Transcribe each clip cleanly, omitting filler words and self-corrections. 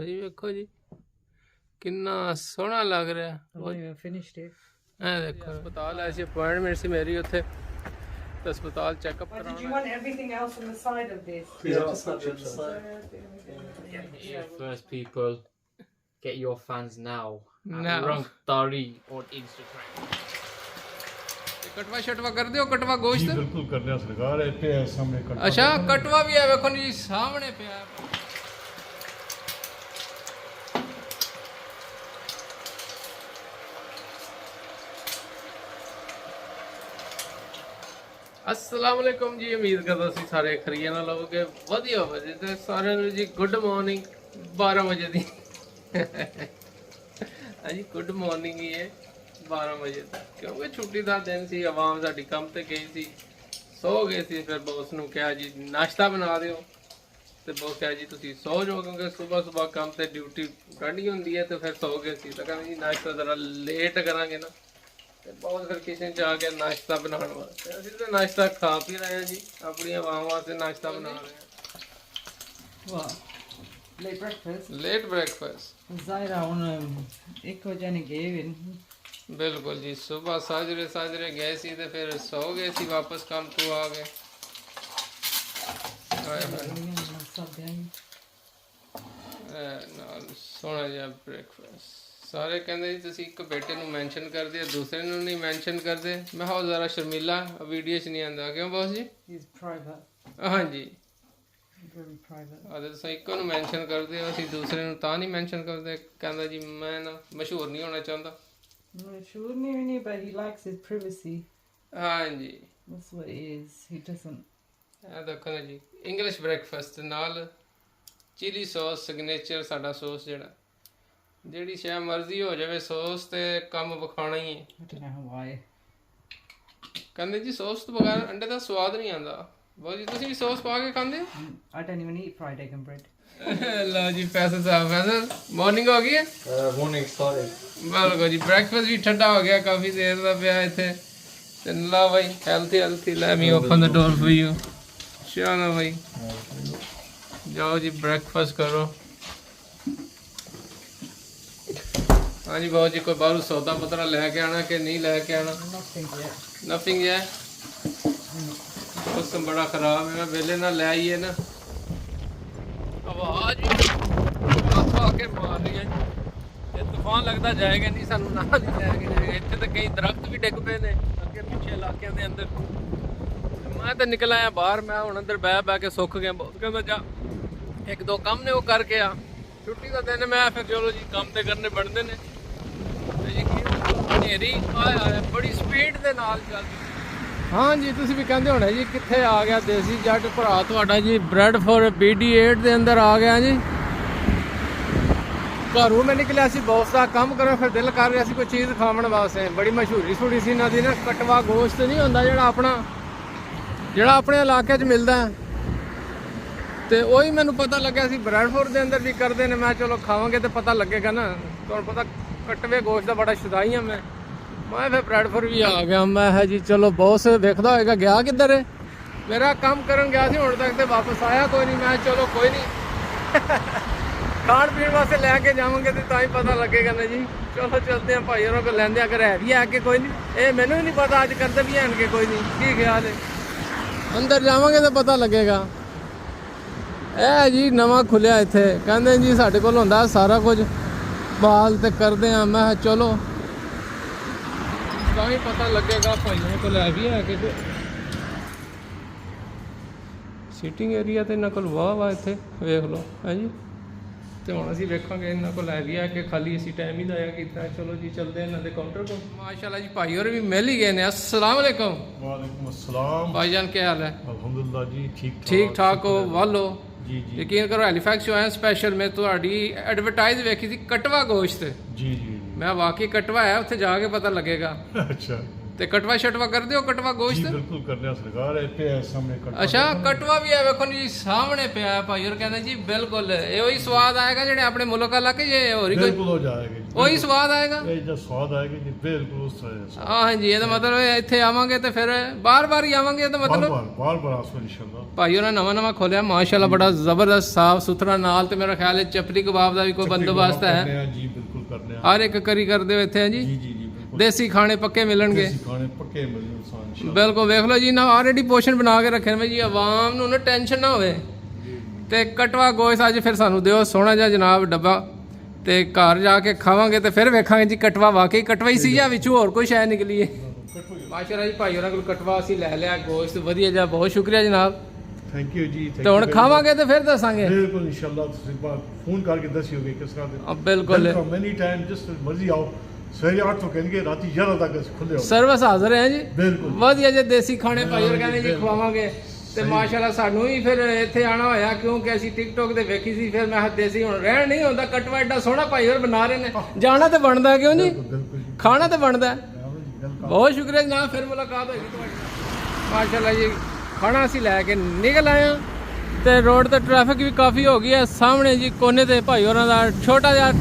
जी देखो जी कितना सोहना लग रहा है। finished it. देखो अस्पताल ऐसी अपॉइंटमेंट सी मेरी उत्थे तो अस्पताल चेकअप Did you कराना। want everything else on the side of this? Yeah, first people, get your fans now. Now. Rank Dari on Instagram. कटवा शटवा कर दियो कटवा गोश्त जी बिल्कुल करने सरकार है पे सामने कटवा अच्छा कटवा भी है देखो जी सामने पे है। अस्सलाम वालेकुम जी उम्मीद करदा सी सारे खरीए नाल होगे वधिया वजे ते सारे नु जी गुड मॉर्निंग 12 बजे दी हां जी गुड मॉर्निंग ही है 12 बजे क्योंकि छुट्टी का दिन सी आवाम साडी काम ते गई सी सो गए सी फिर बॉस नु कहा जी नाश्ता बना दियो ते बॉस कहा जी तुसी सो जाओ क्योंकि सुबह सुबह काम ते ड्यूटी करनी हुंदी है तो फिर सो गए सी तो कहंदे जी नाश्ता जरा लेट करांगे ना ते बहुत फिर किचन च आके नाश्ता बनाने वास्ते असि तो नाश्ता खा पी रहे हैं जी अपनी आवाम वास्ते नाश्ता बना रहे हैं। What? Late breakfast? Late breakfast Zaira on Eco Jenny gave in. बिल्कुल जी सुबह साजरे साजरे गए सी ते फिर सो गए सी वापस काम तो आ गए। ਨਾਲ ਸੋਹਣਾ ਜਿਹਾ ਬ੍ਰੇਕਫਾਸਟ ਸਾਰੇ ਕਹਿੰਦੇ ਜੀ ਤੁਸੀਂ ਇੱਕ ਬੇਟੇ ਨੂੰ ਮੈਂਸ਼ਨ ਕਰਦੇ ਦੂਸਰੇ ਨੂੰ ਨਹੀਂ ਮੈਂਸ਼ਨ ਕਰਦੇ ਮੈਂ ਹਾਂ ਜ਼ਰਾ ਸ਼ਰਮੀਲਾ ਵੀਡੀਓ 'ਚ ਨਹੀਂ ਆਂਦਾ ਕਿਉਂ ਬੌਸ ਜੀ He's private. ਹਾਂਜੀ Very private. ਆਦੇ ਤੁਸੀਂ ਇੱਕੋ ਨੂੰ ਮੈਂਸ਼ਨ ਕਰਦੇ ਹੋ ਅਸੀਂ ਦੂਸਰੇ ਨੂੰ ਤਾਂ ਨਹੀਂ ਮੈਂਸ਼ਨ ਕਰਦੇ ਕਹਿੰਦਾ ਜੀ ਮੈਂ ਨਾ ਮਸ਼ਹੂਰ ਨਹੀਂ ਹੋਣਾ ਚਾਹੁੰਦਾ। No, sure, no, but he likes his privacy. ਹਾਂਜੀ That's what it is. He doesn't. ਇਹ ਦੇਖੋ ਨਾ ਜੀ ਇੰਗਲਿਸ਼ ਬ੍ਰੇਕਫਾਸਟ ਨਾਲ ਚਿਲੀ ਸੌਸ ਸਿਗਨੇਚਰ ਸਾਡਾ ਸੌਸ ਜਿਹੜਾ ਜਿਹੜੀ ਸ਼ੈ ਮਰਜ਼ੀ ਹੋ ਜਾਵੇ ਸੌਸ ਤੇ ਕੰਮ ਵਿਖਾਣਾ ਹੀ ਹੈ। I don't know why. ਕਹਿੰਦੇ ਜੀ ਸੌਸ ਤੋਂ ਬਗੈਰ ਅੰਡੇ ਦਾ ਸਵਾਦ ਨਹੀਂ ਆਉਂਦਾ। ਬਹੁਤ ਜੀ ਤੁਸੀਂ ਵੀ ਸੌਸ ਪਾ ਕੇ ਖਾਂਦੇ ਹੋ? I don't even eat fried egg and bread. ਲਓ ਜੀ ਫੈਸਲ ਸਾਹਿਬ ਫੈਸਲ ਮਾਰਨਿੰਗ ਹੋ ਗਈ ਹੈ? Morning started. ਬਿਲਕੁਲ ਜੀ ਬ੍ਰੇਕਫਾਸਟ ਵੀ ਠੰਡਾ ਹੋ ਗਿਆ ਕਾਫੀ ਦੇਰ ਦਾ ਪਿਆ ਇੱਥੇ ਤੇ ਲਾ ਬਾਈ healthy let me open the door for you ਚਲੋ ਬਾਈ ਜਾਓ ਜੀ ਬ੍ਰੇਕਫਾਸਟ ਕਰੋ। हाँ जी बहुत जी कोई बाहर सौदा पतरा लैके आना कि नहीं लैके आना? नथिंग है मौसम बड़ा खराब है वेले ना ले आइए ना आवाज आके मार रही है ये तूफान लगता जाएगा नहीं सानू ना नहीं लैके जाएगा इतने तो कई दरख्त भी डिग पे ने अगे पिछे इलाकों के अंदर मैं तो निकल आया बाहर मैं हुण अंदर बह के सुख गया बहुत कहता जा एक दो काम ने वो करके आ छुट्टी का दिन मैं फिर चलो जी काम तो करने बनते ने ਹਨੇਰੀ ਆਇਆ ਬੜੀ ਸਪੀਡ ਦੇ ਨਾਲ ਚੱਲਦੀ। ਹਾਂ ਜੀ ਤੁਸੀਂ ਵੀ ਕਹਿੰਦੇ ਹੋਣੇ ਜੀ ਕਿੱਥੇ ਆ ਗਿਆ ਦੇਸੀ ਜੱਟ ਭਰਾ ਤੁਹਾਡਾ ਜੀ ਬ੍ਰੈਡ ਫॉर BD8 ਦੇ ਅੰਦਰ ਆ ਗਿਆ ਜੀ। ਘਰੋਂ ਮੈਂ ਨਿਕਲਿਆ ਸੀ ਬਹੁਤ ਸਾਰਾ ਕੰਮ ਕਰਨ ਫਿਰ ਦਿਲ ਕਰ ਰਿਹਾ ਸੀ ਕੋਈ ਚੀਜ਼ ਖਾਣ ਵਾਸਤੇ ਬੜੀ ਮਸ਼ਹੂਰੀ ਸੁਣੀ ਸੀ ਇਹਨਾਂ ਦੀ ਨਾ ਕਟਵਾ ਗੋਸ਼ਤ ਨਹੀਂ ਹੁੰਦਾ ਜਿਹੜਾ ਆਪਣੇ ਇਲਾਕੇ 'ਚ ਮਿਲਦਾ ਤੇ ਉਹੀ ਮੈਨੂੰ ਪਤਾ ਲੱਗਿਆ ਸੀ ਬ੍ਰੈਡਫੋਰਡ ਦੇ ਅੰਦਰ ਵੀ ਕਰਦੇ ਨੇ ਮੈਂ ਚਲੋ ਖਾਵਾਂਗੇ ਤੇ ਪਤਾ ਲੱਗੇਗਾ ਨਾ ਤੁਹਾਨੂੰ ਪਤਾ ਕਟਵੇ ਗੋਸ਼ਤ ਦਾ ਬੜਾ ਸ਼ੁਦਾਈ ਹਾਂ ਮੈਂ ਫਿਰ ਬ੍ਰੈਡਫੋਰਡ ਵੀ ਆ ਗਿਆ ਮੈਂ ਹੈ ਜੀ ਚਲੋ ਬੌਸ ਵੇਖਦਾ ਹੋਏਗਾ ਗਿਆ ਕਿੱਧਰ ਹੈ ਮੇਰਾ ਕੰਮ ਕਰਨ ਗਿਆ ਸੀ ਹੁਣ ਤੱਕ ਤੇ ਵਾਪਸ ਆਇਆ ਕੋਈ ਨਹੀਂ ਮੈਂ ਚਲੋ ਕੋਈ ਨਹੀਂ ਖਾਣ ਪੀਣ ਵਾਸਤੇ ਲੈ ਕੇ ਜਾਵਾਂਗੇ ਤੇ ਤਾਂ ਹੀ ਪਤਾ ਲੱਗੇਗਾ ਨਾ ਜੀ ਚਲੋ ਚਲਦੇ ਆ ਭਾਈ ਉਹਨਾਂ ਕੋਲ ਲੈਂਦੇ ਅਗਰ ਹੈ ਵੀ ਆ ਕੇ ਕੋਈ ਨਹੀਂ ਇਹ ਮੈਨੂੰ ਵੀ ਨਹੀਂ ਪਤਾ ਅੱਜ ਕਰਦੇ ਵੀ ਹੈਣਗੇ ਕੋਈ ਨਹੀਂ ਕੀ ਖਿਆਲ ਹੈ ਅੰਦਰ ਜਾਵਾਂਗੇ ਤਾਂ ਪਤਾ ਲੱਗੇਗਾ। ਇਹ ਜੀ ਨਵਾਂ ਖੁੱਲਿਆ ਇੱਥੇ ਕਹਿੰਦੇ ਜੀ ਸਾਡੇ ਕੋਲ ਹੁੰਦਾ ਸਾਰਾ ਕੁਝ ਬਾਲ ਤੇ ਕਰਦੇ ਆ ਮੈਂ ਚਲੋ ਤਾਂ ਹੀ ਪਤਾ ਲੱਗੇਗਾ ਭਾਈਆਂ ਕੋਲ ਹੈ ਵੀ ਹੈ ਕਿ ਸੀਟਿੰਗ ਏਰੀਆ ਤੇ ਇਹਨਾਂ ਕੋਲ ਵਾਹ ਇੱਥੇ ਵੇਖ ਲਓ ਹੈ ਜੀ ਤੇ ਹੁਣ ਅਸੀਂ ਵੇਖਾਂਗੇ ਇਹਨਾਂ ਕੋਲ ਹੈ ਵੀ ਹੈ ਕਿ ਖਾਲੀ ਅਸੀਂ ਟਾਈਮ ਹੀ ਦਾਇਆ ਕੀਤਾ ਚਲੋ ਜੀ ਚੱਲਦੇ ਇਹਨਾਂ ਦੇ ਕਾਊਂਟਰ ਕੋਲ। ਮਾਸ਼ਾਅੱਲਾ ਜੀ ਭਾਈ ਹੋਰ ਵੀ ਮਿਲ ਹੀ ਗਏ ਨੇ। अस्सलाम वालेकुम। वालेकुम अस्सलाम भाईजान क्या हाल है? अल्हम्दुलिल्लाह जी ठीक ठाक हो वालो? जी जी यकीन करो हैलीफैक्स आया स्पैशल मैं ਤੁਹਾਡੀ ਐਡਵਰਟਾਈਜ਼ ਵੇਖੀ ਸੀ ਕਟਵਾ ਗੋਸ਼ਤ जी जी मैं वाकई कटवा है उत्थे जाके पता लगेगा। अच्छा ਤੇ ਕਟਵਾ ਛਟਵਾ ਕਰਦੇ ਹੋ, ਕਟਵਾ ਜੀ ਗੋਸ਼ਤ? ਬਿਲਕੁਲ ਕਰਨੇ ਆ ਸਰਕਾਰ ਇਹ ਪਿਆ ਸਾਹਮਣੇ ਕਟਵਾ। ਅੱਛਾ ਕਟਵਾ ਵੀ ਹੈ ਵੇਖੋ ਜੀ ਸਾਹਮਣੇ ਪਿਆ ਹੈ ਭਾਈ। ਹੋਰ ਕਹਿੰਦੇ ਜੀ ਬਿਲਕੁਲ ਇਹੋ ਹੀ ਸਵਾਦ ਆਏਗਾ ਜਿਹੜੇ ਆਪਣੇ ਮੁਲਕ ਵਾਲਾ ਕਿ ਜੇ ਹੋਰ ਹੀ ਕੋਈ ਬਿਲਕੁਲ ਹੋ ਜਾਏਗਾ ਜੀ, ਉਹੀ ਸਵਾਦ ਆਏਗਾ। ਇਹ ਜੋ ਸਵਾਦ ਆਏਗਾ ਜੀ ਬਿਲਕੁਲ ਉਸ ਤਰ੍ਹਾਂ। ਹਾਂਜੀ ਇਹਦਾ ਮਤਲਬ ਇੱਥੇ ਆਵਾਂਗੇ ਤੇ ਫਿਰ ਬਾਰ-ਬਾਰ ਹੀ ਆਵਾਂਗੇ ਇਹਦਾ ਮਤਲਬ। ਬਾਰ ਆਸੋ ਇਨਸ਼ਾਅੱਲਾ। ਭਾਈ ਉਹਨਾਂ ਨਵਾਂ ਖੋਲਿਆ ਮਾਸ਼ਾਅੱਲਾ, ਬੜਾ ਜ਼ਬਰਦਸਤ ਸਾਫ ਸੁਥਰਾ, ਨਾਲ ਤੇ ਮੇਰਾ ਖਿਆਲ ਹੈ ਚਪਲੀ ਕਬਾਬ ਦਾ ਵੀ ਕੋਈ ਬੰਦੋਬਸਤ ਹੈ। ਜੀ ਬਿਲਕੁਲ ਕਰਨੇ ਆ, ਹਰ ਇੱਕ ਕਰੀ ਕਰਦੇ ਹੋ ਇੱਥੇ ਜੀ। ਜੀ ਜੀ ਜੀ ਬਿਲਕੁਲ ਦੇਸੀ ਖਾਣੇ ਪੱਕੇ ਮਿਲਣਗੇ। ਦੇਸੀ ਖਾਣੇ ਪੱਕੇ ਮਿਲਣਗੇ ਇਨਸ਼ਾਅੱਲਾ। ਬਿਲਕੁਲ ਵੇਖ ਲਓ ਜੀ ਨਾ ਆਲਰੇਡੀ ਪੋਸ਼ਨ ਬਣਾ ਕੇ ਰੱਖੇ ਨੇ ਜੀ, ਆਵਾਮ ਨੂੰ ਨਾ ਟੈਨਸ਼ਨ ਨਾ ਹੋਵੇ। ਤੇ ਕਟਵਾ ਗੋਸ਼ਤ ਅੱਜ ਫਿਰ ਸਾਨੂੰ ਦਿਓ ਸੋਹਣਾ ਜਿਹਾ ਜਨਾਬ ਡੱਬਾ, ਤੇ ਘਰ ਜਾ ਕੇ ਖਾਵਾਂਗੇ ਤੇ ਫਿਰ ਵੇਖਾਂਗੇ ਜੀ ਕਟਵਾ ਵਾਕਈ ਕਟਵਾ ਹੀ ਸੀ ਜਾਂ ਵਿੱਚੋਂ ਹੋਰ ਕੋਈ ਸ਼ੈ ਨਿਕਲੀ ਹੈ। ਮਾਸ਼ਾਅੱਲਾ ਜੀ ਭਾਈ ਉਹਨਾਂ ਕੋਲ ਕਟਵਾ ਅਸੀਂ ਲੈ ਲਿਆ ਗੋਸ਼ਤ ਵਧੀਆ ਜਿਹਾ, ਬਹੁਤ ਸ਼ੁਕਰੀਆ ਜਨਾਬ। ਥੈਂਕ ਯੂ ਜੀ। ਤੇ ਹੁਣ ਖਾਵਾਂਗੇ ਤੇ ਫਿਰ ਦੱਸਾਂਗੇ ਬਿਲਕੁਲ ਇਨਸ਼ਾਅੱਲਾ। ਤੁਸੀਂ ਫੋਨ ਕਰਕੇ ਦੱਸਿਓਗੇ ਕਿਸ ਤਰ੍ਹਾਂ ਦੇ। ਬਿਲਕੁਲ ਮੈਨੀ ਟਾਈਮ ਜਿਸ ਮਰਜ਼ੀ ਆਓ, ਸਵੇਰੇ 8 ਤੋਂ ਕਹਿਣਗੇ ਰਾਤੀ 11 ਤੱਕ ਖੁੱਲੇ ਹੋ। ਸਰਵਿਸ ਹਾਜ਼ਰ ਹੈ ਜੀ ਬਿਲਕੁਲ ਵਧੀਆ ਜੇ ਦੇਸੀ ਖਾਣੇ ਭਾਈ ਹੋਰ ਕਹਿੰਦੇ ਜੀ ਖਵਾਵਾਂਗੇ। ਤੇ ਮਾਸ਼ਾਅੱਲਾ ਸਾਨੂੰ ਹੀ ਫਿਰ ਇੱਥੇ ਆਣਾ ਹੋਇਆ ਕਿਉਂਕਿ ਅਸੀਂ ਟਿਕਟੋਕ ਤੇ ਵੇਖੀ ਸੀ, ਫਿਰ ਮੈਂ ਦੇਸੀ ਹੁਣ ਰਹਿਣ ਨਹੀਂ ਹੁੰਦਾ। ਕਟਵਾ ਐਡਾ ਸੋਹਣਾ ਭਾਈ ਹੋਰ ਬਣਾ ਰਹੇ ਨੇ, ਜਾਣਾ ਤੇ ਬਣਦਾ ਕਿਉਂ ਜੀ, ਖਾਣਾ ਤੇ ਬਣਦਾ। ਬਹੁਤ ਸ਼ੁਕਰੀਆ ਜਨਾਬ, ਫਿਰ ਮੁਲਾਕਾਤ ਹੋਏਗੀ ਤੁਹਾਡੀ। ਮਾਸ਼ਾਅੱਲਾ ਜੀ ਖਾਣਾ ਅਸੀਂ ਲੈ ਕੇ ਨਿਕਲ ਆਏ ਹਾਂ ਤੇ ਰੋਡ ਤੇ ਟ੍ਰੈਫਿਕ ਵੀ ਕਾਫੀ ਹੋ ਗਈ ਹੈ। ਸਾਹਮਣੇ ਜੀ ਕੋਨੇ ਤੇ ਭਾਈ ਹੋਰਾਂ ਦਾ ਛੋਟਾ ਜਿਹਾ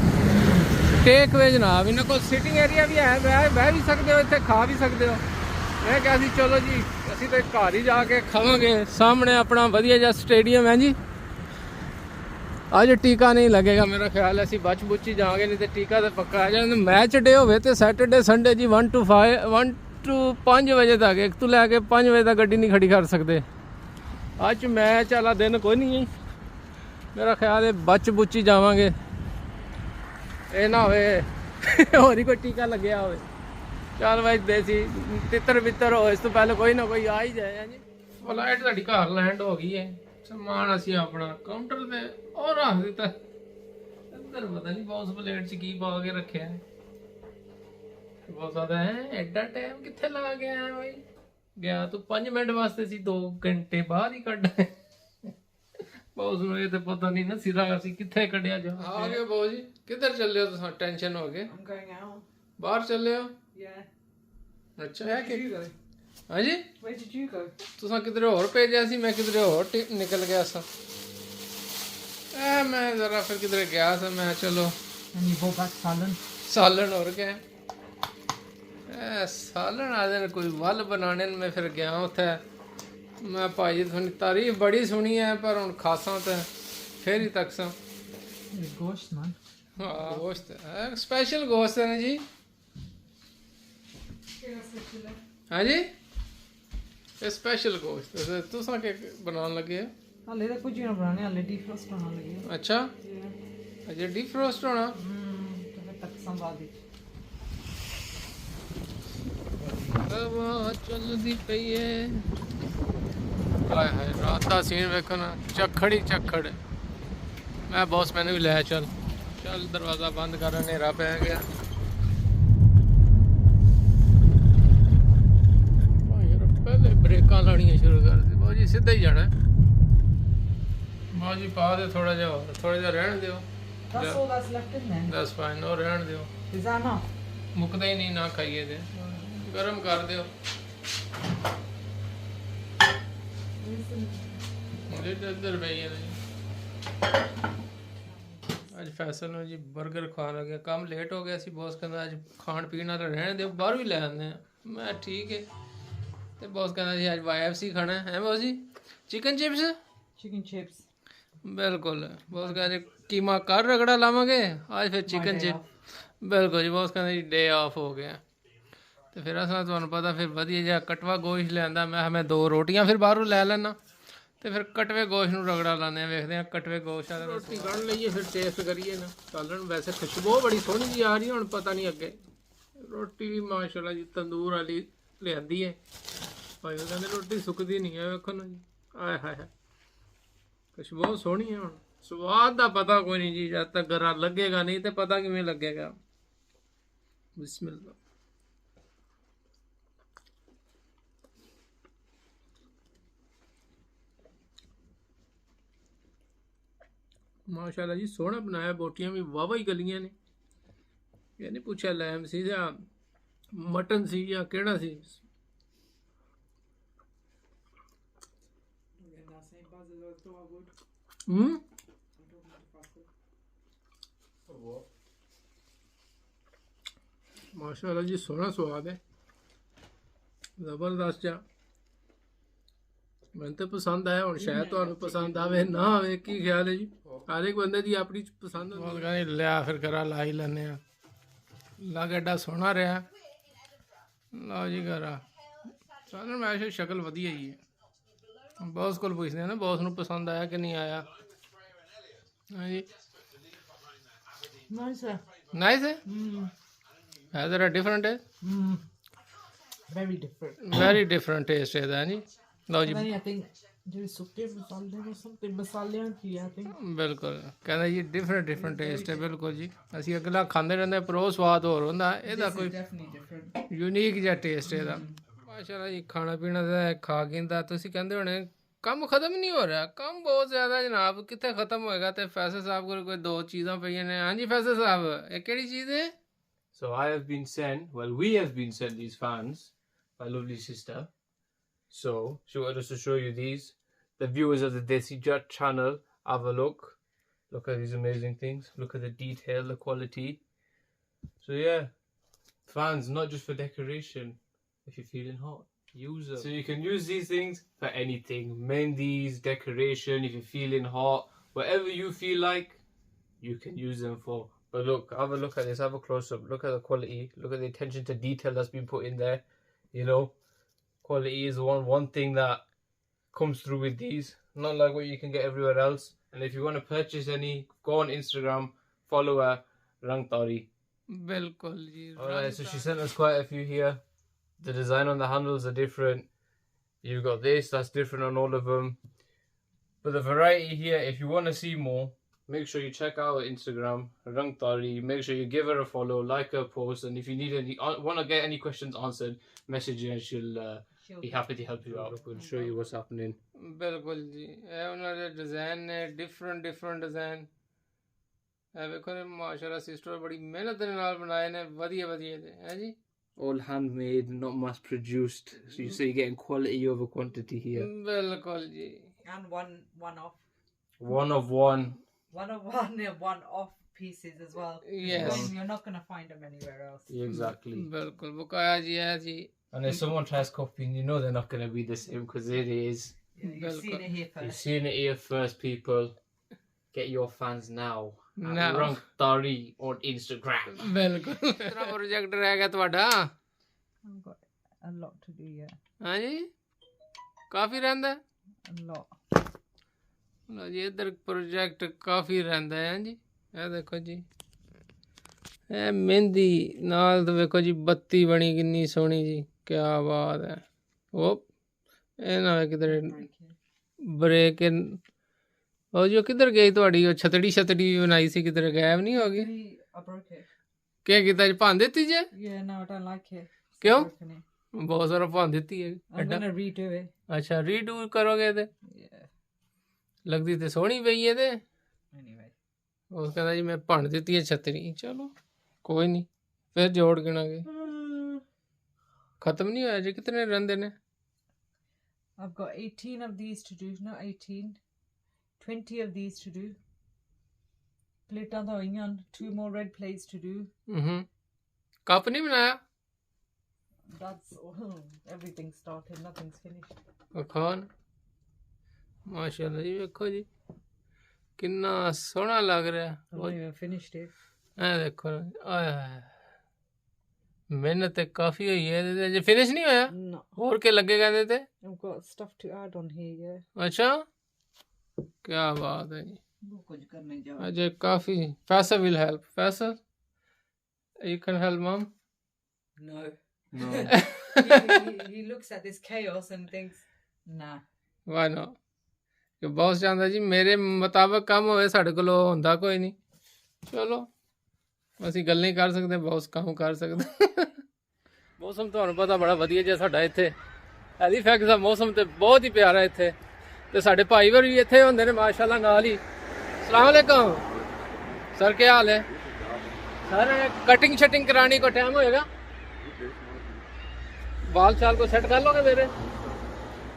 ਟੇਕ ਵੇ ਜਨਾਬ, ਇਹਨਾਂ ਕੋਲ ਸਿਟਿੰਗ ਏਰੀਆ ਵੀ ਹੈ, ਬਹਿ ਵੀ ਸਕਦੇ ਹੋ, ਇੱਥੇ ਖਾ ਵੀ ਸਕਦੇ ਹੋ। ਮੈਂ ਕਿਹਾ ਸੀ ਚਲੋ ਜੀ ਅਸੀਂ ਤਾਂ ਘਰ ਹੀ ਜਾ ਕੇ ਖਾਵਾਂਗੇ। ਸਾਹਮਣੇ ਆਪਣਾ ਵਧੀਆ ਜਿਹਾ ਸਟੇਡੀਅਮ ਹੈ ਜੀ। ਅੱਜ ਟੀਕਾ ਨਹੀਂ ਲੱਗੇਗਾ ਮੇਰਾ ਖਿਆਲ ਹੈ, ਅਸੀਂ ਬਚ ਬੁੱਚੀ ਜਾਵਾਂਗੇ, ਨਹੀਂ ਤੇ ਟੀਕਾ ਤਾਂ ਪੱਕਾ ਆ ਜਾਂਦਾ। ਮੈਚ ਡੇ ਹੋਵੇ ਤੇ ਸੈਟਰਡੇ ਸੰਡੇ ਜੀ 1 to 5 ਵਜੇ ਤੱਕ, 1 ਤੋਂ ਲੈ ਕੇ 5 ਵਜੇ ਤੱਕ ਗੱਡੀ ਨਹੀਂ ਖੜੀ ਕਰ ਸਕਦੇ। ਅੱਜ ਮੈਚ ਵਾਲਾ ਦਿਨ ਕੋਈ ਨਹੀਂ ਹੈ ਮੇਰਾ ਖਿਆਲ ਹੈ, ਬਚ ਬੁੱਚੀ ਜਾਵਾਂਗੇ। ਇਹ ਨਾ ਹੋਵੇ ਹੋਰ ਹੀ ਕੋਈ ਟੀਕਾ ਲੱਗਿਆ ਹੋਵੇ। ਚੱਲ ਬਾਈ ਦੇਸੀ ਤਿੱਤਰ ਬਿੱਤਰ ਹੋ ਇਸ ਤੋਂ ਪਹਿਲੇ ਕੋਈ ਨਾ ਕੋਈ ਆ ਹੀ ਜਾਏ ਜੀ। ਫਲਾਈਟ ਸਾਡੀ ਘਰ ਲੈਂਡ ਹੋ ਗਈ ਹੈ, ਸਮਾਨ ਅਸੀਂ ਆਪਣਾ ਕਾਊਂਟਰ ਤੇ ਉਹ ਰੱਖ ਦਿੱਤਾ। ਇੱਧਰ ਪਤਾ ਨਹੀਂ ਬੌਸ ਪਲੇਟ 'ਚ ਕੀ ਪਾ ਕੇ ਰੱਖਿਆ ਹੈ। ਬਹੁਤ ਆਦਾ ਹੈ, ਐਡਾ ਟਾਈਮ ਕਿੱਥੇ ਲਾ ਗਿਆ ਬਾਈ? ਗਿਆ ਤੂੰ 5 ਮਿੰਟ ਵਾਸਤੇ ਸੀ, 2 ਘੰਟੇ ਬਾਹਰ ਹੀ ਕੱਢ। ਬੌਸ ਨੂੰ ਇਹ ਤੇ ਪਤਾ ਨਹੀਂ ਨਾ ਸਿਰਾ ਅਸੀਂ ਕਿੱਥੇ ਕੱਢਿਆ ਜਾ। ਆ ਗਏ ਬੌਸ ਜੀ, ਕਿੱਧਰ ਚੱਲੇ ਹੋ ਤੁਸੀਂ? ਟੈਨਸ਼ਨ ਹੋ ਗਏ, I'm going out. ਬਾਹਰ ਚੱਲੇ ਹੋ? Yeah. ਅੱਛਾ Where did you go? ਹਾਂਜੀ Where did you go? ਤੁਸੀਂ ਕਿਧਰੇ ਹੋਰ ਭੇਜਿਆ ਸੀ, ਮੈਂ ਕਿਧਰੇ ਹੋਰ ਨਿਕਲ ਗਿਆ ਸਾਂ। ਮੈਂ ਜ਼ਰਾ ਫਿਰ ਕਿਧਰੇ ਗਿਆ ਸਾਂ, ਮੈਂ ਚਲੋ And you brought back salad. ਸਾਲਣ ਹੋਰ ਗਿਆ। ਸਾਲਣ ਆ ਦਿਨ ਕੋਈ ਵੱਲ ਬਣਾਣੇ ਨੂੰ ਮੈਂ ਫਿਰ ਗਿਆ ਉੱਥੇ। ਮੈਂ ਭਾਈ ਤੁਹਾਨੂੰ ਤਾਰੀਫ ਬੜੀ ਸੁਣੀ ਹੈ, ਪਰ ਹੁਣ ਖਾਸਾਂ ਤਾਂ ਫੇਰ ਹੀ ਤੱਕ ਸਾਂ। Ghost man. ਹਾਂ ਗੋਸ਼ਤ ਸਪੈਸ਼ਲ ਗੋਸ਼ਤ ਹੈ ਜੀ। ਹਾਂਜੀ ਇਹ ਸਪੈਸ਼ਲ ਗੋਸ਼ਤ ਤੁਸੀਂ ਕਿ ਬਣਾਉਣ ਲੱਗੇ ਹੋ? ਹਾਲੇ ਤਾਂ ਕੁਝ ਨਾ ਬਣਾਣੇ, ਹਾਲੇ ਡੀਫਰੋਸਟ ਹੋਣਾ ਲੱਗੀ। ਅੱਛਾ ਅਜੇ ਡੀਫਰੋਸਟ ਹੋਣਾ। ਤੇ ਫਿਰ ਤੱਕ ਸੰਭਾਲ ਹਵਾ ਚੱਲਦੀ ਪਈ ਏ। ਹਾਏ ਹਾਏ ਰਾਤ ਦਾ ਸੀਨ ਵੇਖੋ ਨਾ, ਝੱਖੜ ਹੀ ਝੱਖੜ। ਮੈਂ ਬੌਸ ਮੈਨੂੰ ਵੀ ਲੈ ਚੱਲ ਦਰਵਾਜ਼ਾ ਬੰਦ ਕਰ, ਹਨੇਰਾ ਪੈ ਗਿਆ। ਪਹਿਲੇ ਬ੍ਰੇਕਾਂ ਲਾਉਣੀਆਂ ਸ਼ੁਰੂ ਕਰ ਦਿੱਤੀ। ਬਾਊ ਜੀ ਸਿੱਧਾ ਹੀ ਜਾਣਾ। ਬਾਊ ਜੀ ਪਾ ਦੇ ਥੋੜਾ ਜਿਹਾ ਰਹਿਣ ਦਿਓ। That's all that's left in there. ਦੱਸ ਫਾਈਨ ਉਹ ਰਹਿਣ ਦਿਓ। Is that enough? ਮੁੱਕਦਾ ਹੀ ਨਹੀਂ, ਨਾ ਖਾਈਏ ਤੇ ਗਰਮ ਕਰ ਦਿਓ। ਇੱਧਰ ਪਈਏ ਜੀ। ਅੱਜ ਫੈਸਲ ਨੂੰ ਜੀ 버ਗਰ ਖਾਣ ਲੱਗੇ, ਕੰਮ ਲੇਟ ਹੋ ਗਿਆ ਸੀ। ਬੌਸ ਕਹਿੰਦਾ ਅੱਜ ਖਾਣ ਪੀਣ ਵਾਲਾ ਰਹਿਣ ਦਿਓ, ਬਾਹਰ ਵੀ ਲੈ ਆਉਂਦੇ ਆ। ਮੈਂ ਠੀਕ ਹੈ। ਤੇ ਬੌਸ ਕਹਿੰਦਾ ਜੀ ਅੱਜ YFC ਖਾਣਾ ਹੈ ਬੌਸ ਜੀ, ਚਿਕਨ ਚਿਪਸ। Chicken chips. ਬਿਲਕੁਲ ਬੌਸ ਕਹਿੰਦੇ ਕੀਮਾ ਕਰ ਰਗੜਾ ਲਾਵਾਂਗੇ ਅੱਜ ਫਿਰ ਚਿਕਨ ਚਿਪ। ਬਿਲਕੁਲ ਜੀ ਬੌਸ ਕਹਿੰਦਾ ਜੀ ਡੇ ਆਫ ਹੋ ਗਿਆ। ਤੇ ਫਿਰ ਅਸਾਂ ਤੁਹਾਨੂੰ ਪਤਾ ਫਿਰ ਵਧੀਆ ਜਿਹਾ ਕਟਵਾ ਗੋਸ਼ਤ ਲਿਆਂਦਾ। ਮੈਂ 2 ਰੋਟੀਆਂ ਫਿਰ ਬਾਹਰੋਂ ਲੈ ਲੈਣਾ ਤੇ ਫਿਰ ਕਟਵੇ ਗੋਸ਼ਤ ਨੂੰ ਰਗੜਾ ਲਾਉਂਦੇ ਆ। ਵੇਖਦੇ ਆ ਕਟਵੇ ਗੋਸ਼ਤ ਆ ਰੋਟੀ ਕੱਢ ਲਈਏ, ਫਿਰ ਟੇਸਟ ਕਰੀਏ ਨਾ ਸਾਲਣ। ਵੈਸੇ ਖੁਸ਼ਬੂ ਬੜੀ ਸੋਹਣੀ ਜੀ ਆ ਰਹੀ, ਹੁਣ ਪਤਾ ਨਹੀਂ ਅੱਗੇ। ਰੋਟੀ ਵੀ ਮਾਸ਼ਾਅੱਲਾ ਜੀ ਤੰਦੂਰ ਵਾਲੀ ਲਿਆਂਦੀ ਹੈ ਭਾਈ। ਉਹ ਕਹਿੰਦੇ ਰੋਟੀ ਸੁੱਕਦੀ ਨਹੀਂ ਹੈ, ਵੇਖੋ ਨਾ ਜੀ। ਆਏ ਹਾਏ ਹਾਏ ਖੁਸ਼ਬੂ ਸੋਹਣੀ ਹੈ। ਹੁਣ ਸਵਾਦ ਦਾ ਪਤਾ ਕੋਈ ਨਹੀਂ ਜੀ, ਜਦ ਤੱਕ ਗਰਾ ਲੱਗੇਗਾ ਨਹੀਂ ਤੇ ਪਤਾ ਕਿਵੇਂ ਲੱਗੇਗਾ। ਬਿਸਮਿਲ੍ਲਾ। ਮਾਸ਼ਾਅੱਲਾ ਜੀ ਸੋਹਣਾ ਬਣਾਇਆ। ਬੋਟੀਆਂ ਵੀ ਵਾਹਵਾ ਹੀ ਗਲੀਆਂ ਨੇ। ਇਹ ਨਹੀਂ ਪੁੱਛਿਆ ਲੈਮ ਸੀ ਜਾਂ ਮਟਨ ਸੀ ਜਾਂ ਕਿਹੜਾ ਸੀ? ਹੂੰ ਮਾਸ਼ਾਅੱਲਾ ਜੀ, ਸੋਹਣਾ ਸਵਾਦ ਹੈ, ਜ਼ਬਰਦਸਤ ਆ। ਮੈਨੂੰ ਤਾਂ ਪਸੰਦ ਆਇਆ, ਹੁਣ ਸ਼ਾਇਦ ਤੁਹਾਨੂੰ ਪਸੰਦ ਆਵੇ ਨਾ ਆਵੇ, ਕੀ ਖਿਆਲ ਹੈ ਜੀ? ਹਰ ਇੱਕ ਬੰਦੇ ਦੀ ਆਪਣੀ ਪਸੰਦ ਹੁੰਦੀ ਹੈ। ਲਿਆ ਫਿਰ ਕਰਾ ਲਾ ਹੀ ਲੈਂਦੇ ਆ, ਲੱਗ ਐਡਾ ਸੋਹਣਾ ਰਿਹਾ। ਲਓ ਜੀ ਕਰਾ ਸਾਨੂੰ ਵੈਸੇ ਸ਼ਕਲ ਵਧੀਆ ਹੀ ਹੈ। ਬੌਸ ਕੋਲ ਪੁੱਛਦੇ ਆ ਨਾ, ਬੌਸ ਨੂੰ ਪਸੰਦ ਆਇਆ ਕਿ ਨਹੀਂ ਆਇਆ। ਹਾਂਜੀ Nice. ਨਾਈਸ ਹੈ। ਹੈ ਜ਼ਰਾ ਡਿਫਰੈਂਟ ਹੈ, Very different. Very different taste ਹੈ ਇਹਦਾ ਜੀ। ਲਓ ਜੀ And then I think there is sukke masale or something. Masaliyan ki, I think. ਬਿਲਕੁਲ ਕਹਿੰਦਾ ਜੀ ਡਿਫਰੈਂਟ ਟੇਸਟ ਹੈ। ਬਿਲਕੁਲ ਜੀ, ਅਸੀਂ ਅਗਲਾ ਖਾਂਦੇ ਰਹਿੰਦੇ ਪਰ ਉਹ ਸਵਾਦ ਹੋਰ ਹੁੰਦਾ, ਇਹਦਾ ਕੋਈ Definitely different. ਯੂਨੀਕ ਜਿਹਾ ਟੇਸਟ ਹੈ ਇਹਦਾ। ਮਾਸ਼ਾਅੱਲਾ ਜੀ, ਖਾਣਾ ਪੀਣਾ ਦਾ ਖਾ ਕੇ ਦਾ ਤੁਸੀਂ ਕਹਿੰਦੇ ਹੋਣੇ ਕੰਮ ਖਤਮ ਨਹੀਂ ਹੋ ਰਿਹਾ। ਕੰਮ ਬਹੁਤ ਜ਼ਿਆਦਾ ਜਨਾਬ, ਕਿੱਥੇ ਖਤਮ ਹੋਏਗਾ। ਤੇ ਫੈਸਲ ਸਾਹਿਬ ਕੋਲ ਕੋਈ ਦੋ ਚੀਜ਼ਾਂ ਪਈਆਂ ਨੇ। ਹਾਂਜੀ ਫੈਸਲ ਸਾਹਿਬ, ਇਹ ਕਿਹੜੀ ਚੀਜ਼ ਹੈ? So I have been sent, well, we have been sent these fans by lovely sister. So she wanted us to show you these. The viewers of the Desi Jatt channel, have a look. Look at these amazing things. Look at the detail, the quality. So yeah, fans, not just for decoration. If you're feeling hot, use them. So you can use these things for anything. Mendis, decoration, if you're feeling hot, whatever you feel like, you can use them for. But look, have a look at this, have a close-up. Look at the quality. Look at the attention to detail that's been put in there. You know, quality is one thing that comes through with these. Not like what you can get everywhere else. And if you want to purchase any, go on Instagram, follow her, Rang Tari. ਬਿਲਕੁਲ ਜੀ। Alright, so she sent us quite a few here. The design on the handles are different. You've got this, that's different on all of them. But the variety here, if you want to see more, make sure you check out her Instagram, Rang Tari. Make sure you give her a follow, like her post, and if you need any, want to get any questions answered, message her and she'll be happy to help you out. We'll show you what's happening. ਬਿਲਕੁਲ ਜੀ, ਇਹ ਉਹਨਾਂ ਦੇ design ਨੇ, different design. ਇਹ ਵੇਖੋ ਨੇ, ਮਾਸ਼ਾਅੱਲਾ ਸਿਸਟਰ ਬੜੀ ਮਿਹਨਤ ਦੇ ਨਾਲ ਬਣਾਏ ਨੇ, ਵਧੀਆ ਦੇ ਹੈ ਜੀ। All handmade, not mass produced. So you're getting quality over quantity here. ਬਿਲਕੁਲ ਜੀ। And one off. One of one. One off pieces as well. Yes. You're not going to find them anywhere else. Exactly. ਬਿਲਕੁਲ ਬਕਾਇਆ ਜੀ ਹੈ ਜੀ। And if someone tries copying, you know they're not going to be the same, because it is. Yeah, you've seen it here You've first. seen it here first, people. Get your fans now. Now. Rang Tari on Instagram. ਬਿਲਕੁਲ। ਕਿਹੜਾ project ਰਹਿ ਗਿਆ ਤੁਹਾਡਾ? I've got a lot to do yet. ਹਾਂਜੀ ਕਾਫੀ ਰਹਿੰਦਾ? A lot. ਲਓ ਜੀ, ਇੱਧਰ ਪ੍ਰੋਜੈਕਟ ਕਾਫੀ ਰਹਿੰਦਾ ਹੈ ਜੀ। ਇਹ ਦੇਖੋ ਜੀ, ਇਹ ਮਹਿੰਦੀ ਨਾਲ ਤਾਂ ਵੇਖੋ ਜੀ, ਬੱਤੀ ਬਣੀ ਕਿੰਨੀ ਸੋਹਣੀ ਜੀ, ਕਿਆ ਬਾਤ ਹੈ। ਉਹ ਇਹ ਨਾ ਕਿਧਰ ਬ੍ਰੇਕ ਉਹ ਜੋ ਕਿੱਧਰ ਗਈ ਤੁਹਾਡੀ ਉਹ ਛਤੜੀ ਬਣਾਈ ਸੀ, ਕਿਧਰ ਗਾਇਬ ਨਹੀਂ ਹੋ ਗਈ? I broke it. ਕੀ ਕੀਤਾ ਜੀ, ਭੰਨ ਦਿੱਤੀ ਜੇ? Yeah, no, I don't like it. ਕਿਉਂ? Broken it. ਬਹੁਤ ਸਾਰਾ ਭੰਨ ਦਿੱਤੀ ਹੈ। I'm going to redo it. ਅੱਛਾ, ਰੀਡੂ ਕਰੋਗੇ ਤੇ? Yeah. ਲੱਗਦੀ ਤੇ ਸੋਹਣੀ ਪਈ ਹੈ ਤੇ Anyway. ਉਹ ਕਹਿੰਦਾ ਜੀ ਮੈਂ ਭੰਨ ਦਿੱਤੀ ਹੈ ਛਤਰੀ। ਚਲੋ ਕੋਈ ਨਹੀਂ, ਫਿਰ ਜੋੜ ਗਿਣਾਂਗੇ। ਖਤਮ ਨਹੀਂ ਹੋਇਆ ਜੀ, ਕਿਤਨੇ ਰਹਿੰਦੇ ਨੇ? I've got 18 of these to do. Not 18. 20 of these to do. Plates ਦਾ ਹੋਈਆਂ, 2 more red plates to do. Cup ਨਹੀਂ ਬਣਾਇਆ? That's everything's started. Nothing's finished. Khan ਮਾਸ਼ਾਅੱਲਾ ਜੀ, ਵੇਖੋ ਜੀ ਕਿੰਨਾ ਸੋਹਣਾ ਲੱਗ ਰਿਹਾ। I've not even finished it. ਇਹ ਦੇਖੋ ਆਏ, ਮਿਹਨਤ ਤੇ ਕਾਫੀ ਹੋਈ ਹੈ ਇਹਦੇ ਤੇ। ਜੇ ਫਿਨਿਸ਼ ਨਹੀਂ ਹੋਇਆ No. ਹੋਰ ਕੀ ਲੱਗੇਗਾ ਇਹਦੇ ਤੇ? I've got stuff to add on here, yeah. ਅੱਛਾ, ਕਿਆ ਬਾਤ ਹੈ ਜੀ। वो कुछ करने जाओ. ਅਜੇ ਕਾਫੀ। Faisal will help. Faisal, you can help mom? No. No. he looks at this chaos and thinks, nah. Why not? ਕਿ ਬਹੁਤ ਚਾਹੁੰਦਾ ਜੀ ਮੇਰੇ ਮੁਤਾਬਕ ਕੰਮ ਹੋਵੇ, ਸਾਡੇ ਕੋਲ ਹੁੰਦਾ ਕੋਈ ਨਹੀਂ। ਚਲੋ ਅਸੀਂ ਗੱਲ ਨਹੀਂ ਕਰ ਸਕਦੇ, ਬਹੁਤ ਕੰਮ ਕਰ ਸਕਦੇ। ਮੌਸਮ ਤੁਹਾਨੂੰ ਪਤਾ ਬੜਾ ਵਧੀਆ ਜਿਹਾ ਸਾਡਾ ਇੱਥੇ ਹੈਲੀਫੈਕਸ ਦਾ ਮੌਸਮ ਤੇ ਬਹੁਤ ਹੀ ਪਿਆਰਾ ਇੱਥੇ। ਤੇ ਸਾਡੇ ਭਾਈ ਵਰ ਵੀ ਇੱਥੇ ਹੁੰਦੇ ਨੇ ਮਾਸ਼ਾਅੱਲਾ ਨਾਲ ਹੀ। अस्सलाम वालेकुम सर, क्या हाल है सर? कटिंग शटिंग कराने को टाइम होएगा? ਵਾਲ ਚਾਲ ਕੋ ਸੈੱਟ ਕਰ ਲੋਗੇ ਮੇਰੇ?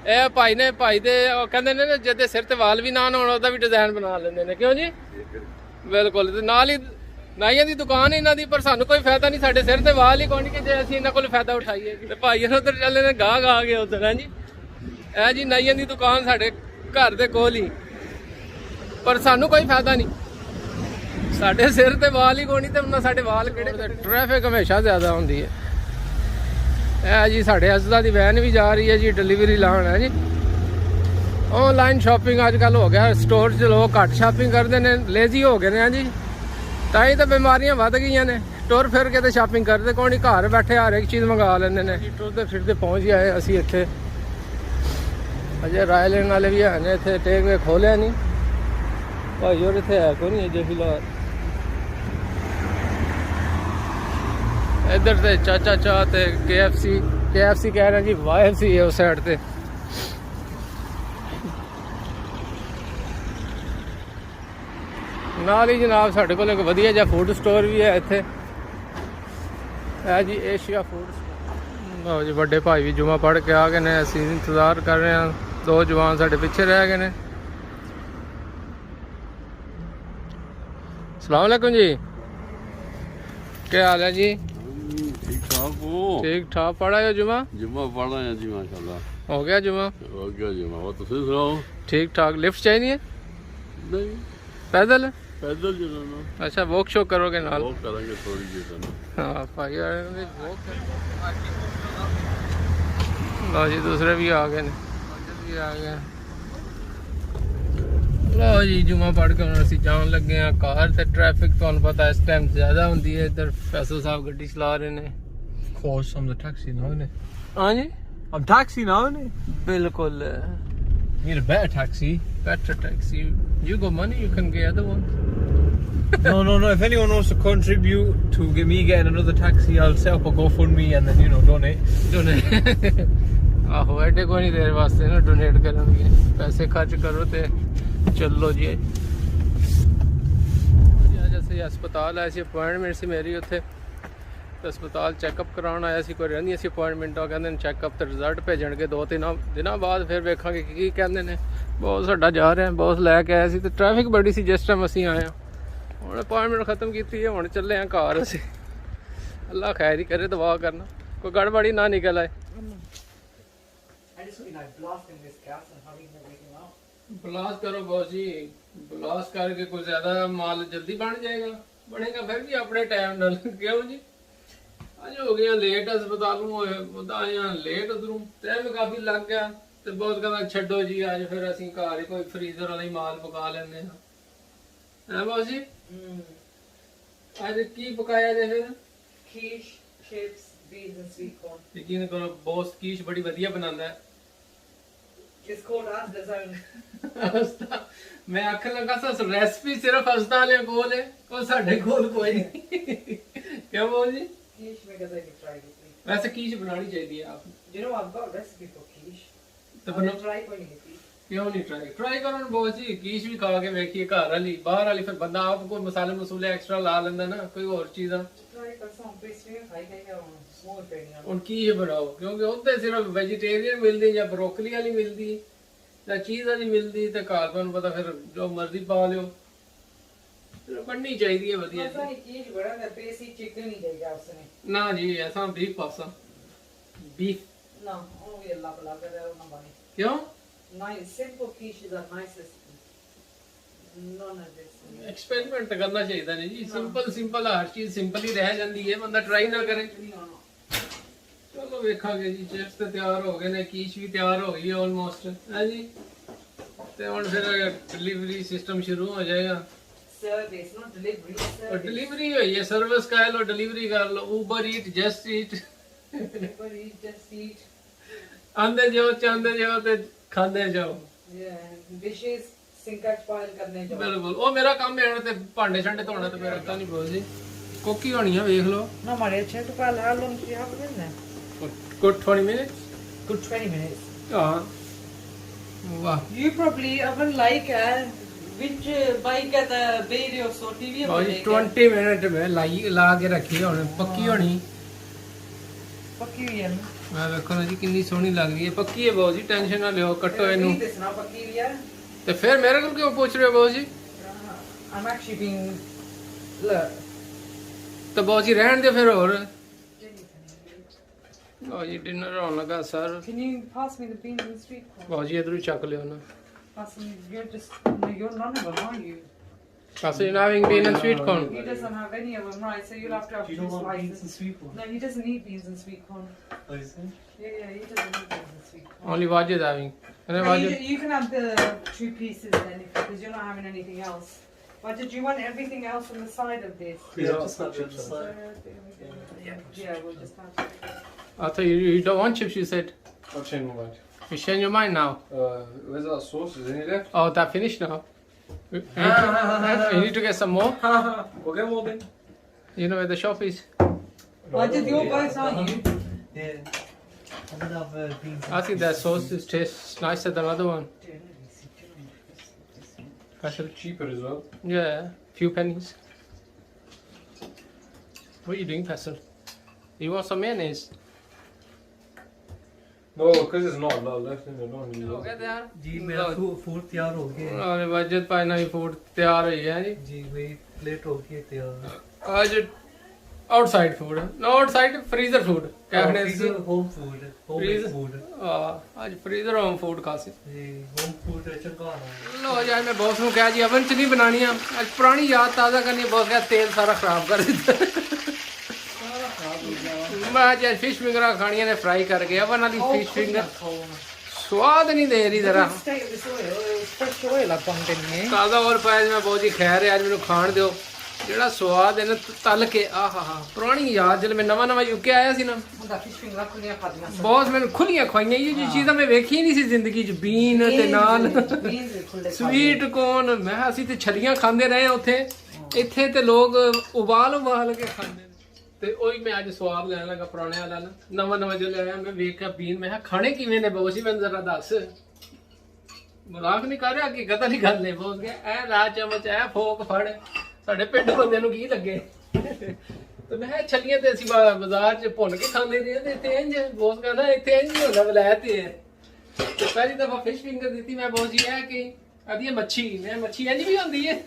ਇਹ ਭਾਈ ਨੇ ਭਾਈ ਦੇ ਉਹ ਕਹਿੰਦੇ ਨੇ ਜਿਹਦੇ ਸਿਰ ਤੇ ਵਾਲ ਵੀ ਨਾ ਹੋਣ ਉਹਦਾ ਵੀ ਡਿਜ਼ਾਈਨ ਬਣਾ ਲੈਂਦੇ ਨੇ, ਕਿਉਂ ਜੀ? ਬਿਲਕੁਲ। ਤੇ ਨਾਲ ਹੀ ਨਾਈਆਂ ਦੀ ਦੁਕਾਨ ਇਹਨਾਂ ਦੀ, ਪਰ ਸਾਨੂੰ ਕੋਈ ਫਾਇਦਾ ਨਹੀਂ, ਸਾਡੇ ਸਿਰ ਤੇ ਵਾਲ ਹੀ ਕੋਈ ਨਹੀਂ ਕਿ ਜੇ ਅਸੀਂ ਇਹਨਾਂ ਕੋਲ ਫਾਇਦਾ ਉਠਾਈਏ। ਤੇ ਭਾਈ ਇਹਨਾਂ ਉਧਰ ਚੱਲੇ ਨੇ, ਗਾਹ ਗਾ ਗਏ ਉਧਰ। ਹੈ ਜੀ, ਇਹ ਜੀ ਨਾਈਆਂ ਦੀ ਦੁਕਾਨ ਸਾਡੇ ਘਰ ਦੇ ਕੋਲ ਹੀ, ਪਰ ਸਾਨੂੰ ਕੋਈ ਫਾਇਦਾ ਨਹੀਂ, ਸਾਡੇ ਸਿਰ ਤੇ ਵਾਲ ਹੀ ਕੋਈ ਨਹੀਂ, ਤੇ ਉਹਨਾਂ ਸਾਡੇ ਵਾਲ ਕਿਹੜੇ। ਟ੍ਰੈਫਿਕ ਹਮੇਸ਼ਾ ਜ਼ਿਆਦਾ ਹੁੰਦੀ ਹੈ। ਇਹ ਜੀ ਸਾਡੇ ਅਸਦਾ ਦੀ ਵੈਨ ਵੀ ਜਾ ਰਹੀ ਹੈ ਜੀ, ਡਿਲੀਵਰੀ ਲਾਉਣ। ਹੈ ਜੀ, ਆਨਲਾਈਨ ਸ਼ਾਪਿੰਗ ਅੱਜ ਕੱਲ੍ਹ ਹੋ ਗਿਆ, ਸਟੋਰ 'ਚ ਲੋਕ ਘੱਟ ਸ਼ਾਪਿੰਗ ਕਰਦੇ ਨੇ, ਲੇਜ਼ੀ ਹੋ ਗਏ ਨੇ। ਜੀ ਤਾਂ ਹੀ ਤਾਂ ਬਿਮਾਰੀਆਂ ਵੱਧ ਗਈਆਂ ਨੇ, ਟੁਰ ਫਿਰ ਕੇ ਤੇ ਸ਼ਾਪਿੰਗ ਕਰਦੇ ਕੋਈ ਨਹੀਂ, ਘਰ ਬੈਠੇ ਹਰ ਇੱਕ ਚੀਜ਼ ਮੰਗਾ ਲੈਂਦੇ ਨੇ। ਟੁਰਦੇ ਫਿਰਦੇ ਪਹੁੰਚ ਗਏ ਅਸੀਂ ਇੱਥੇ। ਅਜੇ ਰਾਏ ਲੈਣ ਵਾਲੇ ਵੀ ਹੈ ਨੇ ਇੱਥੇ, ਟੇਕ ਵੇ ਖੋਲਿਆ ਨਹੀਂ ਭਾਈ, ਹੋਰ ਇੱਥੇ ਹੈ ਕੋਈ ਨਹੀਂ ਅਜੇ ਫਿਲਹਾਲ। ਇੱਧਰ ਤੇ ਚਾਚਾ ਚਾਹ ਤੇ KFC ਕਹਿ ਰਹੇ ਜੀ, YFC ਹੈ ਉਸ ਸਾਈਡ ਤੇ। ਨਾਲ ਹੀ ਜਨਾਬ ਸਾਡੇ ਕੋਲ ਇੱਕ ਵਧੀਆ ਜਿਹਾ ਫੂਡ ਸਟੋਰ ਵੀ ਹੈ ਇੱਥੇ, ਹੈ ਜੀ ਏਸ਼ੀਆ ਫੂਡ ਸਟੋਰ। ਲਓ ਜੀ, ਵੱਡੇ ਭਾਈ ਵੀ ਜੁਮਾ ਪੜ੍ਹ ਕੇ ਆ ਗਏ ਨੇ, ਅਸੀਂ ਇੰਤਜ਼ਾਰ ਕਰ ਰਹੇ ਹਾਂ, 2 ਜਵਾਨ ਸਾਡੇ ਪਿੱਛੇ ਰਹਿ ਗਏ ਨੇ। अस्सलाम वालेकुम जी, क्या हाल है जी? ठीक ठाक हो? ठीक ठाक। पढ़ा है जुमा? जुम्मा पढ़ा है जी माशाल्लाह। हो गया जुमा? हो गया जुम्मा। और तुम सुनाओ? ठीक ठाक। लिफ्ट चाहिए? नहीं, पैदल? पैदल चलना। अच्छा, वॉक शो करोगे नाल? वॉक करेंगे थोड़ी देर में। हाँ भाई वॉक कर। लो जी, दूसरे भी आ गए भी आ गए। ਲਓ ਜੀ, ਜੁਮਾ ਪੜ੍ਹ ਕੇ ਹੁਣ ਅਸੀਂ ਜਾਣ ਲੱਗੇ ਹਾਂ ਕਾਰ ਤੇ। ਟ੍ਰੈਫਿਕ ਤੁਹਾਨੂੰ ਪਤਾ ਇਸ ਟਾਈਮ ਜ਼ਿਆਦਾ ਹੁੰਦੀ ਹੈ। ਇੱਧਰ ਫੈਸਲ ਸਾਹਿਬ ਗੱਡੀ ਚਲਾ ਰਹੇ ਨੇ। Of course, I'm the taxi now, innit? ਹਾਂਜੀ, I'm taxi now, innit? ਬਿਲਕੁਲ। Need a better taxi. Better taxi. You got money, you can get other one. No. If anyone wants to contribute to me getting another taxi, I'll set up a GoFundMe and then, donate. ਆਹੋ, ਐਡੇ ਕੋਈ ਨਹੀਂ ਦੇਰ ਵਾਸਤੇ ਨਾ donate ਕਰਨਗੇ, ਪੈਸੇ ਖਰਚ ਕਰੋ ਤੇ ਚੱਲੋ ਜੀ। ਅੱਜ ਅਸੀਂ ਹਸਪਤਾਲ ਆਏ ਸੀ, ਅਪਾਇੰਟਮੈਂਟ ਸੀ ਮੇਰੀ ਉੱਥੇ, ਤੇ ਹਸਪਤਾਲ ਚੈੱਕਅਪ ਕਰਾਉਣ ਆਇਆ ਸੀ। ਕੋਈ ਰਹਿੰਦੀ ਸੀ ਅਪਾਇੰਟਮੈਂਟ, ਉਹ ਕਹਿੰਦੇ ਨੇ ਚੈੱਕਅਪ ਤੇ ਰਿਜ਼ਲਟ ਭੇਜਣਗੇ 2-3 ਦਿਨਾਂ ਬਾਅਦ, ਫਿਰ ਵੇਖਾਂਗੇ ਕੀ ਕਹਿੰਦੇ ਨੇ। ਬਹੁਤ ਸਾਡਾ ਜਾ ਰਿਹਾ, ਬਹੁਤ ਲੈ ਕੇ ਆਇਆ ਸੀ, ਤੇ ਟ੍ਰੈਫਿਕ ਬੜੀ ਸੀ ਜਿਸ ਟਾਈਮ ਅਸੀਂ ਆਏ ਹਾਂ। ਹੁਣ ਅਪਾਇੰਟਮੈਂਟ ਖਤਮ ਕੀਤੀ ਹੈ, ਹੁਣ ਚੱਲੇ ਹਾਂ ਘਰ ਅਸੀਂ। ਅੱਲਾ ਖੈਰ ਹੀ ਕਰੇ, ਦੁਆ ਕਰਨਾ ਕੋਈ ਗੜਬੜੀ ਨਾ ਨਿਕਲ ਆਏ। ਬਲਾਸਟ ਕਰੋ ਬੌਸ ਜੀ, ਬਲਾਸਟ ਕਰਕੇ ਕੋਈ ਜ਼ਿਆਦਾ ਮਾਲ ਜਲਦੀ ਬਣ ਜਾਏਗਾ, ਬਣੇਗਾ ਫਿਰ ਵੀ ਆਪਣੇ ਟਾਈਮ ਨਾਲ। ਕਿਉਂ ਜੀ? ਅੱਜ ਹੋ ਗਿਆ ਲੇਟ, ਹਸਪਤਾਲੋਂ ਆਇਆ ਲੇਟ, ਉਧਰੋਂ ਟਾਈਮ ਕਾਫੀ ਲੱਗ ਗਿਆ, ਤੇ ਬਹੁਤ ਕਹਿੰਦਾ ਛੱਡੋ ਜੀ, ਅੱਜ ਫਿਰ ਅਸੀਂ ਘਰ ਹੀ ਕੋਈ ਫਰੀਜ਼ਰ ਵਾਲਾ ਹੀ ਮਾਲ ਪਕਾ ਲੈਂਦੇ ਹਾਂ। ਹੈ ਬੌਸ ਜੀ, ਅੱਜ ਕੀ ਪਕਾਇਆ ਜੇ ਫਿਰ? Quiche, chips, beans and sweet corn. ਯਕੀਨ ਕਰੋ ਬੌਸ ਕੀਸ਼ ਬੜੀ ਵਧੀਆ ਬਣਾਉਂਦਾ ਹੈ। It's called Asda's own. ਮੈਂ ਆਖਣ ਲੱਗਾ ਸਰ ਰੈਸਪੀ ਸਿਰਫ ਹਸਤਾ ਵਾਲਿਆਂ ਕੋਲ ਹੈ, ਉਹ ਸਾਡੇ ਕੋਲ ਕੋਈ ਨਹੀਂ। ਕਿਉਂ ਬੋਲ ਜੀ? Quiche makers, I can try this week. ਵੈਸੇ ਕੀਸ਼ ਬਣਾਉਣੀ ਚਾਹੀਦੀ ਹੈ ਆਪ। You know, I've got a recipe for quiche. ਤਾਂ I'm gonna try putting it. ਕਿਉਂ ਨਹੀਂ ਟਰਾਈ ਕਰੋ ਨਾ ਬੋਸ ਜੀ, ਕੀਸ਼ ਵੀ ਖਾ ਕੇ ਵੇਖੀਏ। ਘਰ ਵਾਲੀ ਬਾਹਰ ਵਾਲੀ ਫਿਰ ਬੰਦਾ ਆਪ ਕੋਈ ਮਸਾਲੇ ਐਕਸਟਰਾ ਲਾ ਲੈਂਦਾ ਨਾ, ਕੋਈ ਹੋਰ ਚੀਜ਼ਾਂ। Try for some pastry, I can get one small thing. ਹੁਣ ਕੀਸ਼ ਬਣਾਓ, ਕਿਉਂਕਿ ਉੱਥੇ ਸਿਰਫ ਵੈਜੀਟੇਰੀਅਨ ਮਿਲਦੀ, ਜਾਂ ਬਰੋਕਲੀ ਵਾਲੀ ਮਿਲਦੀ, ਜਾਂ ਚੀਜ਼ ਵਾਲੀ ਮਿਲਦੀ, ਤੇ ਘਰ ਤੁਹਾਨੂੰ ਪਤਾ ਫਿਰ ਜੋ ਮਰਜ਼ੀ ਪਾ ਲਿਓ। ਬਣਨੀ ਚਾਹੀਦੀ ਹੈ ਵਧੀਆ ਜੀ। quiche बड़ा है, देसी चिकन ही देगा उसने। ना जी, ऐसा बीफ पासा beef No, only Allah bala कर रहा है ना बने। क्यों? Nice, simple quiche is the nicest. None of this. Experiment तो करना चाहिए था नहीं जी। सिंपल हर चीज सिंपल ही रह जाती है, बंदा ट्राई ना करे। चलो वेखांगे जी। चिप्स तो तैयार हो गए ने, कीश भी तैयार हो गई है ऑलमोस्ट, है जी। ते हुण फिर डिलीवरी सिस्टम शुरू हो जाएगा। Service, not delivery. और डिलीवरी हुई है, सर्विस का लो, डिलीवरी कर लो, Uber eat, just eat. But eat, just eat. आंदे जाओ, चांदे जाओ ते खांदे जाओ। Yeah, dishes sink च पाइल करने जाओ। बिल्कुल, वो मेरा काम है ते भांडे छंडे धोना ते मेरा पता नहीं बोल जी। कोकी होनी है, देख लो। No, Maria, check to pile. How long do you have it in there? Good 20 minutes. Good 20 minutes. हाँ वाह। You probably haven't like which bike है the video so TV भाई 20 मिनट में ला के रखी है, पक्की होनी। ਪੱਕੀ ਹੋਈ ਹੈ ਮੈਂ ਵੇਖੋ ਨਾ ਜੀ ਕਿੰਨੀ ਸੋਹਣੀ ਲੱਗ ਰਹੀ ਹੈ ਪੱਕੀ ਹੈ ਬਹੁਤ ਜੀ ਟੈਨਸ਼ਨ ਨਾ ਲਿਓ ਕੱਟੋ ਇਹਨੂੰ ਨਹੀਂ ਦੱਸਣਾ ਪੱਕੀ ਹੋਈ ਹੈ ਤੇ ਫਿਰ ਮੇਰੇ ਕੋਲ ਕਿਉਂ ਪੁੱਛ ਰਹੇ ਹੋ ਬਹੁਤ ਜੀ I'm actually being look ਤਾਂ ਬਹੁਤ ਜੀ ਰਹਿਣ ਦਿਓ ਫਿਰ ਹੋਰ ਬਹੁਤ ਜੀ ਡਿਨਰ ਹੋਣ ਲੱਗਾ sir can you pass me the beans and sweet corn ਬਹੁਤ ਜੀ ਇਧਰੋਂ ਚੱਕ ਲਿਓ ਨਾ pass me you're just no you're none of them are you ਕਾਸੇ ਨਾ having bean and sweet corn he doesn't have any of them right so you'll have to have two slices no he doesn't need beans and sweet corn yeah he doesn't need beans and sweet corn only Wajid having and no, Wajid you can have the 2 pieces then because you're not having anything else but did you want everything else on the side of this just not chips. yeah we'll just have it. I thought you don't want chips you said I'll change my mind. you change your mind now Where's that sauce? Is any left? oh that finished now you need to get some more We'll get more then. you know where the shop is Why did your boys aren't you? Yeah. I'm gonna have beans. I think that sauce is tastes nicer than other one Special Cheaper as well. yeah few pennies what are you doing Faisal you want some mayonnaise No, because there's not a lot left in it. Don't ਹੋ ਗਿਆ ਤਿਆਰ जी मेरा food तैयार हो गया है ਔਰ ਵਜਦ ਭਾਈ ਨਾਲ ਫੂਡ ਤਿਆਰ ਹੋਈ ਹੈ ਜੀ जी मेरी प्लेट हो गई है तैयार आज outside food no outside freezer food क्या कहने हैं home food home Freezer? Food आज फ्रीजर होम फूड खासी जी होम फूड चंगा है लो जी आज मैं बॉस ਨੂੰ ਕਿਹਾ ਜੀ oven 'ਚ ਨਹੀਂ ਬਣਾਣੀ ਆ ਅੱਜ ਪੁਰਾਣੀ ਯਾਦ ਤਾਜ਼ਾ ਕਰਨੀ ਬॉस ਕਹਿੰਦਾ ਤੇਲ ਸਾਰਾ ਖਰਾਬ ਕਰ ਦਿੱਤਾ ਮੈਂ ਅੱਜ ਫਿਸ਼ ਫਿੰਗਰਾਂ ਖਾਣੀਆਂ ਨੇ ਫਰਾਈ ਕਰਕੇ oven ਵਾਲੀ ਫਿਸ਼ ਫਿੰਗਰ ਸਵਾਦ ਨਹੀਂ ਦੇ ਰਹੀ ਜ਼ਰਾ State of this oil, it was fresh oil I bumped in here. ਤਾਜ਼ਾ ਔਰ ਪਾਇਆ ਮੈਂ ਬਹੁਤ ਜੀ ਖੈਰ ਹੈ ਅੱਜ ਮੈਨੂੰ ਖਾਣ ਦਿਓ ਜਿਹੜਾ ਸਵਾਦ ਹੈ ਨਾ ਤਲ ਕੇ ਆਹਾ ਹਾ ਪੁਰਾਣੀ ਯਾਦ ਜਦੋਂ ਮੈਂ ਨਵਾਂ ਯੂਕੇ ਆਇਆ ਸੀ ਨਾ ਹੁੰਦਾ fish finger ਖੁੱਲੀਆਂ ਖਾਦੀਆਂ ਸੀ ਬਹੁਤ ਮੈਨੂੰ ਖੁੱਲੀਆਂ ਖਵਾਈਆਂ ਇਹ ਜੀ ਚੀਜ਼ਾਂ ਮੈਂ ਵੇਖੀ ਨਹੀਂ ਸੀ ਜ਼ਿੰਦਗੀ 'ਚ ਬੀਨ ਤੇ ਨਾਲ beans ਵੀ ਖੁੱਲੇ ਸਵੀਟ ਕੋਨ ਮੈਂ ਕਿਹਾ ਅਸੀਂ ਤੇ ਛਲੀਆਂ ਖਾਂਦੇ ਰਹੇ ਹਾਂ ਉੱਥੇ ਇੱਥੇ ਤੇ ਲੋਕ ਉਬਾਲ ਕੇ ਖਾਂਦੇ ਨੇ ਤੇ ਉਹੀ ਮੈਂ ਅੱਜ ਸਵਾਦ ਲੈਣ ਲੱਗਾ ਪੁਰਾਣੇ ਵਾਲਾ ਨਾ ਨਵਾਂ ਜੋ ਲਿਆਇਆ ਮੈਂ ਵੇਖਿਆ ਬੀਨ ਮੈਂ ਕਿਹਾ ਖਾਣੇ ਕਿਵੇਂ ਨੇ ਬਹੁਤ ਸੀ ਮੈਨੂੰ ਜ਼ਰਾ ਦੱਸ ਮਜ਼ਾਕ ਨਹੀਂ ਕਰ ਰਿਹਾ ਕਿ ਗਤਾ ਨਹੀਂ ਗੱਲ ਨੇ ਬੋਲ ਗਿਆ ਐ ਲਾ ਚਮਚ ਐ ਫੋਕ ਫੜ ਸਾਡੇ ਪਿੰਡ ਬੰਦਿਆਂ ਨੂੰ ਕੀ ਲੱਗੇ ਤੇ ਮੈਂ ਕਿਹਾ ਛਲੀਆਂ ਤੇ ਅਸੀਂ ਬਾਜ਼ਾਰ 'ਚ ਭੁੰਨ ਕੇ ਖਾਂਦੇ ਰਹੇ ਤੇ ਇੱਥੇ ਇੰਜ ਬੋਸ ਕਹਿੰਦਾ ਇੱਥੇ ਇੰਜ ਹੀ ਹੁੰਦਾ ਵਲੈਤ ਤੇ ਤੇ ਪਹਿਲੀ ਦਫਾ ਫਿਸ਼ ਫਿੰਗਰ ਦਿੱਤੀ ਮੈਂ ਬਹੁਤ ਜੀ ਹੈ ਕਿ ਆਦੀ ਮੱਛੀ ਮੈਂ ਮੱਛੀ ਇੰਜ ਵੀ ਹੁੰਦੀ ਹੈ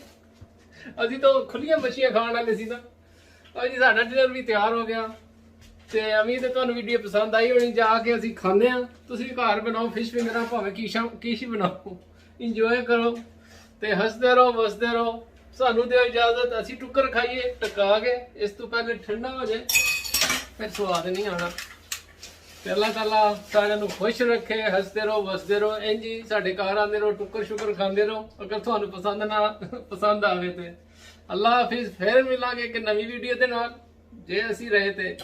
ਅਸੀਂ ਤਾਂ ਖੁੱਲੀਆਂ ਮੱਛੀਆਂ ਖਾਣ ਵਾਲੇ ਸੀ ਨਾ ਔਰ ਜੀ ਸਾਡਾ ਡਿਨਰ ਵੀ ਤਿਆਰ ਹੋ ਗਿਆ ਤੇ ਉਮੀਦ ਹੈ ਤੁਹਾਨੂੰ ਵੀਡੀਓ ਪਸੰਦ ਆਈ ਹੋਣੀ ਜਾ ਕੇ ਅਸੀਂ ਖਾਂਦੇ ਆ ਤੁਸੀਂ ਘਰ ਬਣਾਓ ਫਿਸ਼ ਫਿੰਗਰਾਂ ਭਾਵੇਂ ਕੀਸ਼ੀ ਬਣਾਓ ਇੰਜੋਏ ਕਰੋ ਤੇ ਹੱਸਦੇ ਰਹੋ ਵਸਦੇ ਰਹੋ ਸਾਨੂੰ ਦਿਓ ਇਜਾਜ਼ਤ ਅਸੀਂ ਟੁੱਕਰ ਖਾਈਏ ਟਕਾ ਕੇ ਇਸ ਤੋਂ ਪਹਿਲੇ ਠੰਡਾ ਹੋ ਜਾਏ ਫਿਰ ਸਵਾਦ ਨਹੀਂ ਆਉਣਾ ਤੇ ਅੱਲਾਹ ਤਾਲਾ ਸਾਰਿਆਂ ਨੂੰ ਖੁਸ਼ ਰੱਖੇ ਹੱਸਦੇ ਰਹੋ ਵਸਦੇ ਰਹੋ ਇੰਜ ਹੀ ਸਾਡੇ ਘਰ ਆਉਂਦੇ ਰਹੋ ਟੁੱਕਰ ਸ਼ੁਕਰ ਖਾਂਦੇ ਰਹੋ ਅਗਰ ਤੁਹਾਨੂੰ ਪਸੰਦ ਆਵੇ ਤੇ ਅੱਲਾਹ ਹਾਫਿਜ਼ ਫਿਰ ਮਿਲਾਂਗੇ ਇੱਕ ਨਵੀਂ ਵੀਡੀਓ ਦੇ ਨਾਲ ਜੇ ਅਸੀਂ ਰਹੇ ਤੇ